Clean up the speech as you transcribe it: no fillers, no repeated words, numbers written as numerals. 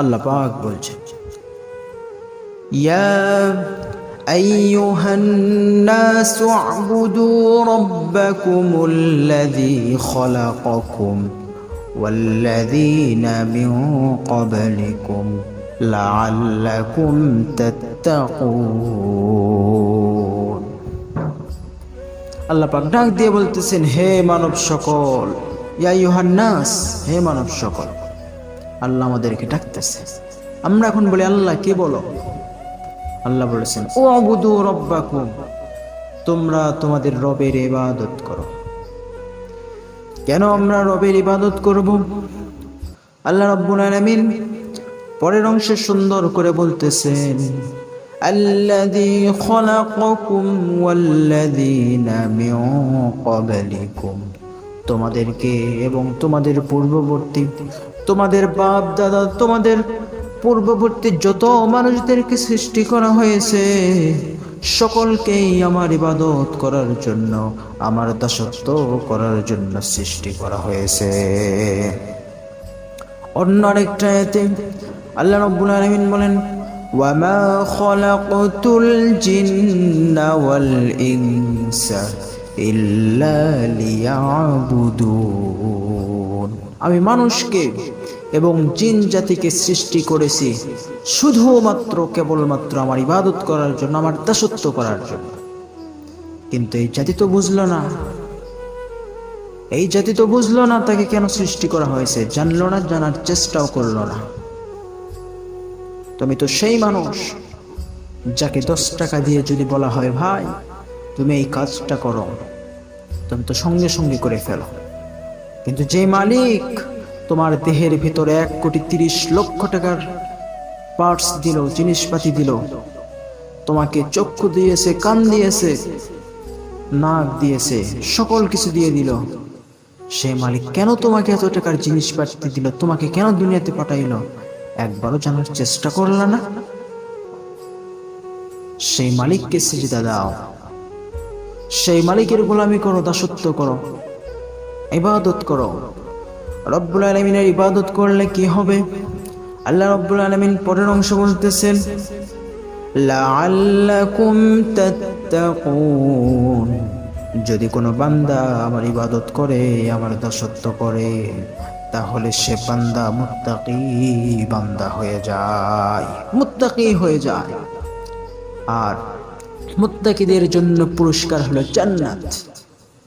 আল্লাহ পাক বলছেন, ইয়া আইয়ুহান নাসু আ'বুদু রাব্বাকুমুল্লাযী খালাকাকুম ওয়াল্লাযীনা মিন ক্বাবলিকুম লাআল্লাকুম তাত্তাকুন। আল্লাহ পাক ডাক দিয়ে বলতেছেন, হে মানব সকল, ইয়া আইয়ুহান নাস, হে মানব সকল। আল্লাহ আমাদেরকে ডাকতেছে। আমরা এখন বলি, আল্লাহ কি বলো? আল্লাহ বলেছেন, উ'বুদু রাব্বাকুম, তোমরা তোমাদের রবের ইবাদত করো। কেন আমরা রবের ইবাদত করব? আল্লাহ রাব্বুল আলামিন পরের অংশে সুন্দর করে বলতেছেন, আল্লাযী খালাকাকুম ওয়াল্লাযীনা মিন ক্বাবলিকুম, তোমাদেরকে এবং তোমাদের পূর্ববর্তী, তোমাদের বাপ দাদা, তোমাদের পূর্ববর্তী যত মানুষদেরকে সৃষ্টি করা হয়েছে, সকলকেই আমার ইবাদত করার জন্য, আমার দাসত্ব করার জন্য সৃষ্টি করা হয়েছে। অন্য আরেকটা আয়াতে আল্লাহ রাব্বুল আলামিন বলেন, ওয়ামা খালাকতুল জিন্না ওয়াল ইনসা ইল্লা লিয়াবুদুন, আমি মানুষকে এবং জিন জাতিকে সৃষ্টি করেছি শুধুমাত্র কেবলমাত্র আমার ইবাদত করার জন্য, আমার দাসত্ব করার জন্য। কিন্তু এই জাতি তো বুঝলো না, এই জাতি তো বুঝলো না তাকে কেন সৃষ্টি করা হয়েছে, জানলো না, জানার চেষ্টাও করলো না। তুমি তো সেই মানুষ যাকে 10 টাকা দিয়ে যদি বলা হয়, ভাই তুমি এই কাজটা করো, তুমি তো সঙ্গে সঙ্গে করে ফেলো। কিন্তু যে মালিক তোমার দেহের ভিতরে 1,30,00,000 টাকার পার্টস দিল, জিনিসপাতি দিল, তোমাকে চক্ষু দিয়েছে, কান দিয়েছে, নাক দিয়েছে, সকল কিছু দিয়ে দিল, সে মালিক কেন তোমাকে এত টাকার জিনিসপাতি দিল, তোমাকে কেন দুনিয়াতে পাঠাইলো, একবারও জানার চেষ্টা করলা না? সেই মালিককে সিজদা দাও, সেই মালিকের গোলামি করো, দাসত্ব করো, ইবাদত করো। রব্বুল আলামিনের ইবাদত করলে কি হবে? আল্লাহ রব্বুল আলামিন পরের অংশ বলতেছেন, লাআল্লাকুম তাত্তাকুন, যদি কোনো বান্দা আমার ইবাদত করে, আমার দাসত্ব করে, তাহলে সে বান্দা মুত্তাকি বান্দা হয়ে যায়, মুত্তাকি হয়ে যায়। আর মুত্তাকিদের জন্য পুরস্কার হলো জান্নাত।